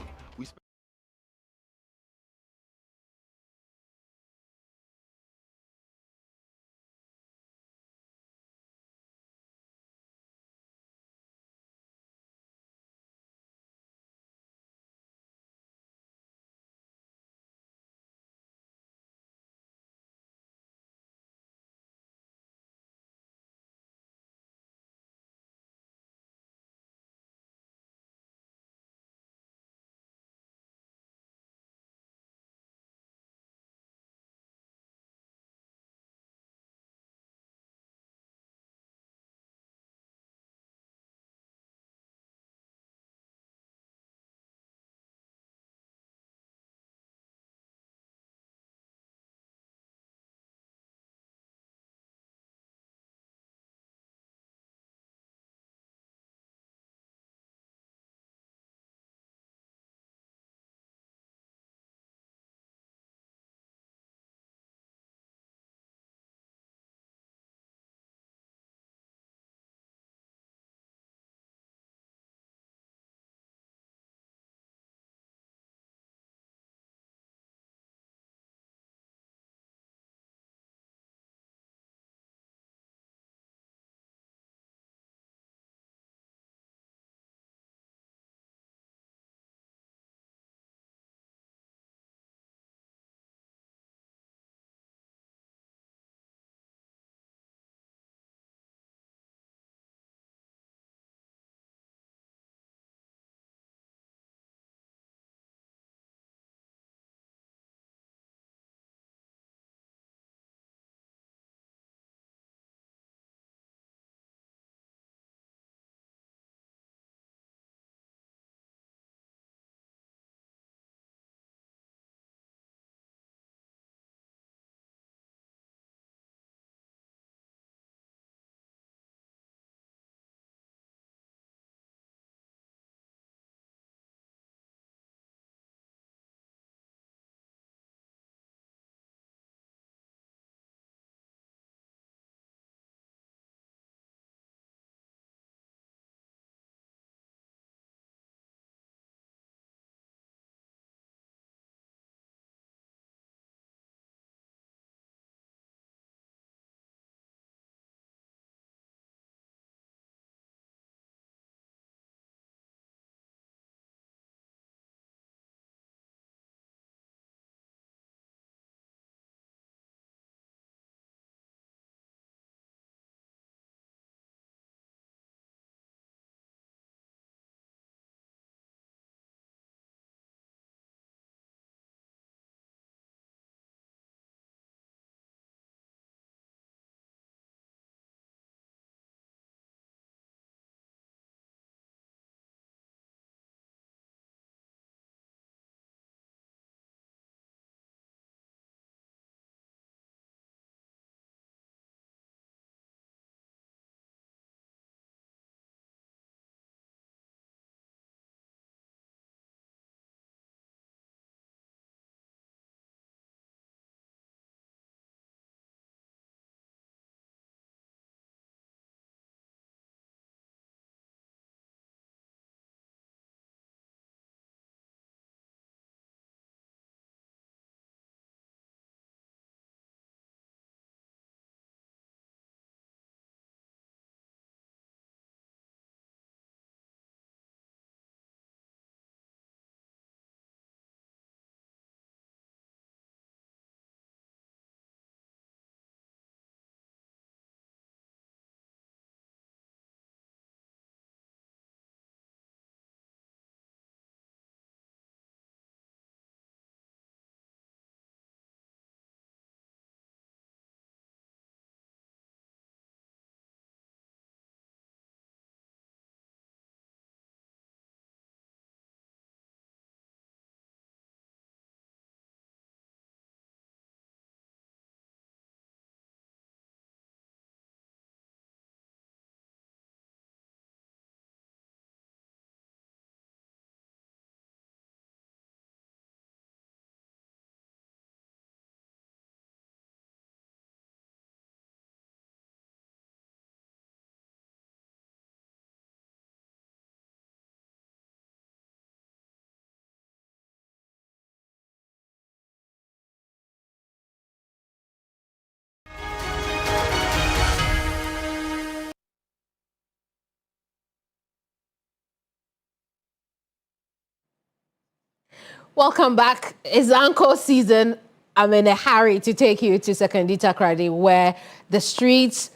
Welcome back. It's Anko season. I'm in a hurry to take you to Sekondi Takoradi, where the streets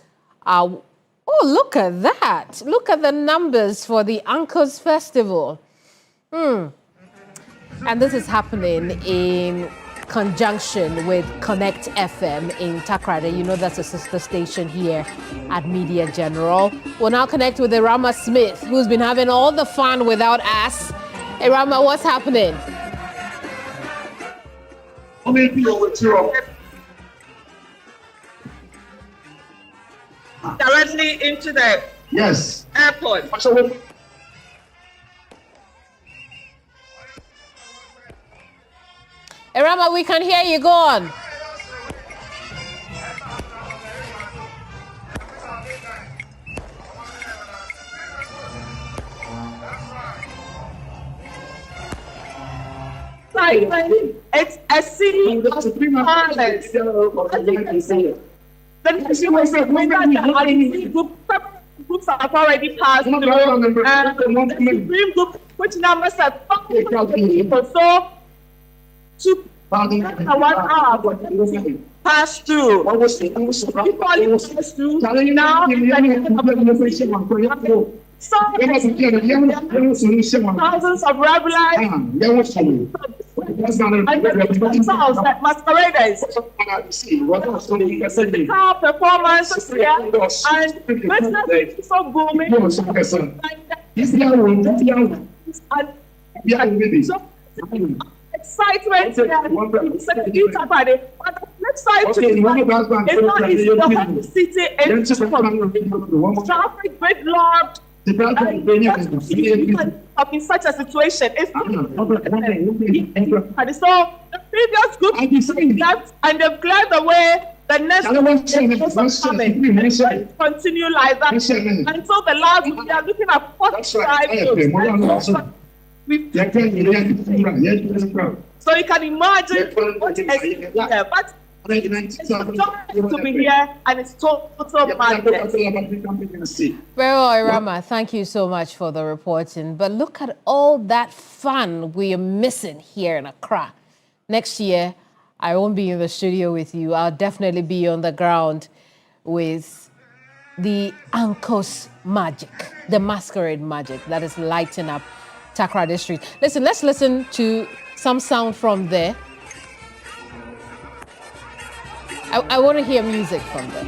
are... Oh, look at that. Look at the numbers for the Ankos Festival. And this is happening in conjunction with Connect FM in Takoradi. You know that's a sister station here at Media General. We'll now connect with Irama Smith, who's been having all the fun without us. Irama, what's happening? Directly into the airport. Irama, we can hear you. Go on. It's a city of violence. Groups have already passed through. The Supreme group, which numbers have people, so to 1 hour pass through. People pass through. Now thousands of regulars that masqueraders, car performances here, and business is so booming. So excitement here. It's a new party. But the flip side to it is not easy to have the city in traffic gridlock. In such a situation, it's and so the previous group left and they've cleared the way. The next coming continue like that until the last. We are looking at 45 so you can imagine what is there, but it's to be here and it's total madness. Very well, Irama, thank you so much for the reporting. But look at all that fun we are missing here in Accra. Next year, I won't be in the studio with you. I'll definitely be on the ground with the Ankos magic, the masquerade magic that is lighting up Takoradi Street. Listen, let's listen to some sound from there. I want to hear music from there.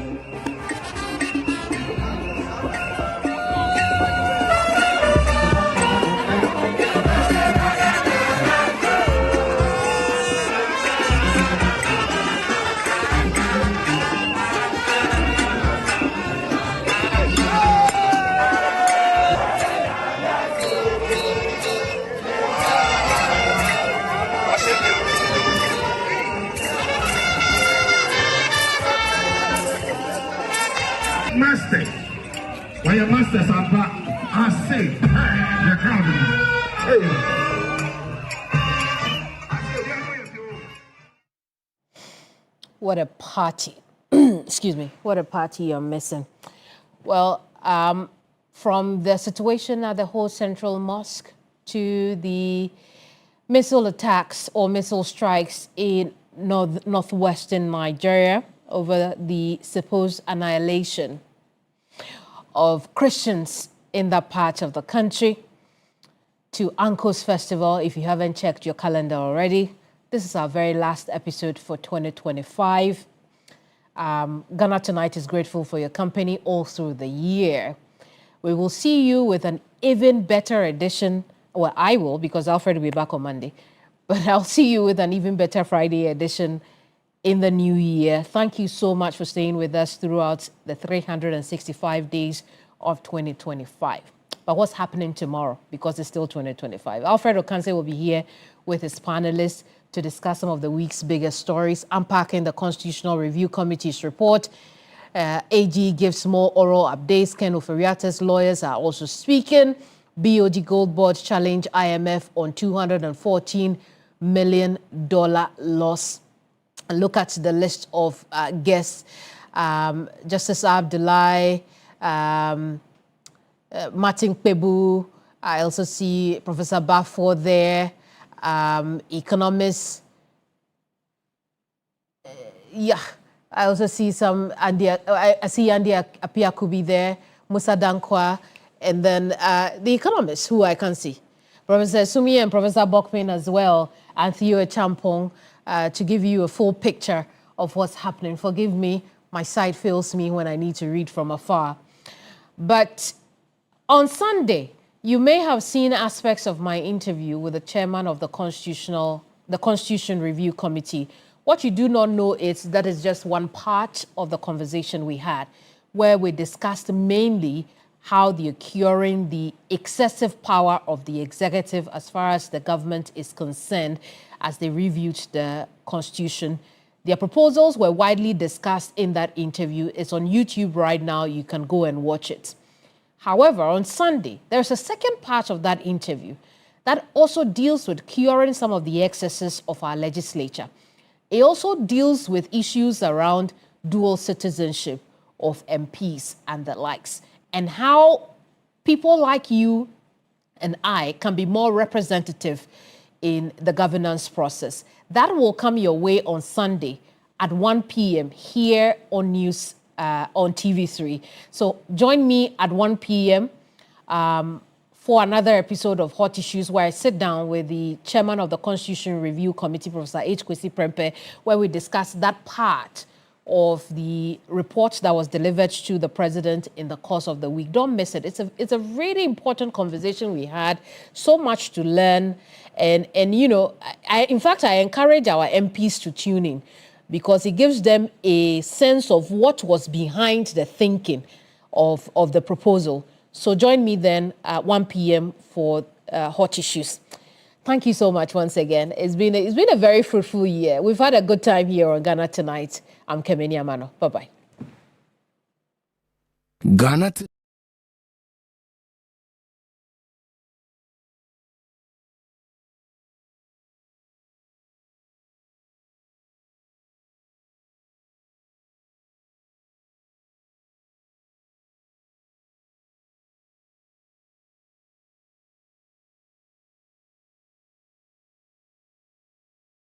Master, when your masters are back, I say, the crowd. What a party. Excuse me. What a party you're missing. Well, from the situation at the whole Central Mosque to the missile attacks or missile strikes in northwestern Nigeria over the supposed annihilation of Christians in that part of the country, to Ankos Festival. If you haven't checked your calendar already, this is our very last episode for 2025. Ghana Tonight is grateful for your company all through the year. We will see you with an even better edition. Well, I will, because Alfred will be back on Monday. But I'll see you with an even better Friday edition in the new year. Thank you so much for staying with us throughout the 365 days of 2025. But what's happening tomorrow? Because it's still 2025. Alfred Okanse will be here with his panelists to discuss some of the week's biggest stories, unpacking the Constitutional Review Committee's report. AG gives more oral updates. Ken Oferiate's lawyers are also speaking. BOD Gold Board challenge IMF on $214 million loss. Look at the list of guests. Justice Abdullahi, Martin Kpebu. I also see Professor Bafo there. economists. Yeah, I also see I see Andy Apiakubi there, Musa Dankwa, and then the economists who I can see. Professor Sumi and Professor Bokpin as well, and Theo Champong, to give you a full picture of what's happening. Forgive me, my sight fails me when I need to read from afar. But on Sunday, you may have seen aspects of my interview with the chairman of the Constitution Review Committee. What you do not know is that is just one part of the conversation we had, where we discussed mainly how they are curing the excessive power of the executive as far as the government is concerned as they reviewed the Constitution. Their proposals were widely discussed in that interview. It's on YouTube right now. You can go and watch it. However, on Sunday, there's a second part of that interview that also deals with curing some of the excesses of our legislature. It also deals with issues around dual citizenship of MPs and the likes, and how people like you and I can be more representative in the governance process. That will come your way on Sunday at 1 p.m. here on News on TV3. So join me at 1 p.m. For another episode of Hot Issues, where I sit down with the chairman of the Constitution Review Committee, Professor H. Kwesi Prempeh, where we discuss that part of the report that was delivered to the president in the course of the week. Don't miss it. It's a really important conversation we had. So much to learn, and you know, in fact, I encourage our MPs to tune in because it gives them a sense of what was behind the thinking of the proposal. So join me then at 1 p.m. for Hot Issues. Thank you so much once again. It's been a very fruitful year. We've had a good time here on Ghana Tonight. I'm Kemeni Amano. Bye-bye. Ghana